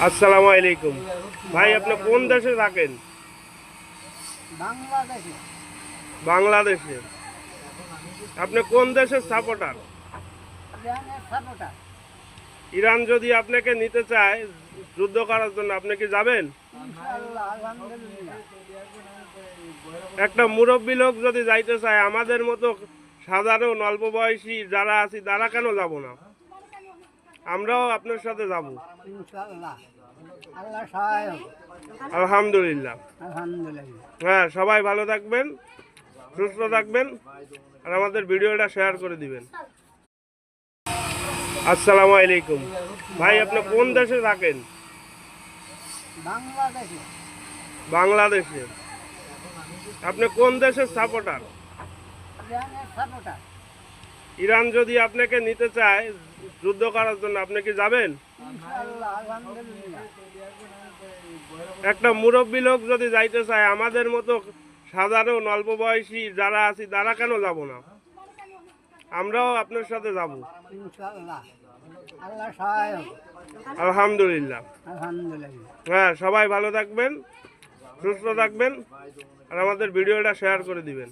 আসসালামু আলাইকুম ভাই, আপনি কোন দেশে থাকেন? বাংলাদেশে। বাংলাদেশে। আপনি কোন দেশের সাপোর্টার? ইরানের সাপোর্টার। ইরান যদি আপনাকে নিতে চায় যুদ্ধ করার জন্য, আপনি কি যাবেন? ইনশাআল্লাহ, আলহামদুলিল্লাহ। একটা মুরব্বী লোক যদি যাইতে চায়, আমাদের মতো সাধারণ অল্প বয়সী যারা আছি তারা কেন যাব না? আমরাও আপনার সাথে যাব। ইনশাআল্লাহ, আল্লাহ সহায় হোক। আলহামদুলিল্লাহ। আলহামদুলিল্লাহ। হ্যাঁ, সবাই ভালো থাকবেন, সুস্থ থাকবেন, আর আমাদের ভিডিওটা শেয়ার করে দিবেন। আসসালামু আলাইকুম ভাই, আপনি কোন দেশে থাকেন? বাংলাদেশে। বাংলাদেশে। আপনি কোন দেশের সাপোর্টার? ইরানের সাপোর্টার। ইরান যদি আপনাকে নিতে চায় যুদ্ধ করার জন্য, আপনি কি যাবেন? ইনশাআল্লাহ, আলহামদুলিল্লাহ। একটা মুরব্বী লোক যদি যাইতে চায়, আমাদের মতো সাধারণ অল্প বয়সী যারা আছি তারা কেন যাব না? আমরাও আপনার সাথে যাব। ইনশাআল্লাহ, আল্লাহ সহায় হোক। আলহামদুলিল্লাহ। আলহামদুলিল্লাহ। হ্যাঁ, সবাই ভালো থাকবেন, সুস্থ থাকবেন, আর আমাদের ভিডিওটা শেয়ার করে দিবেন।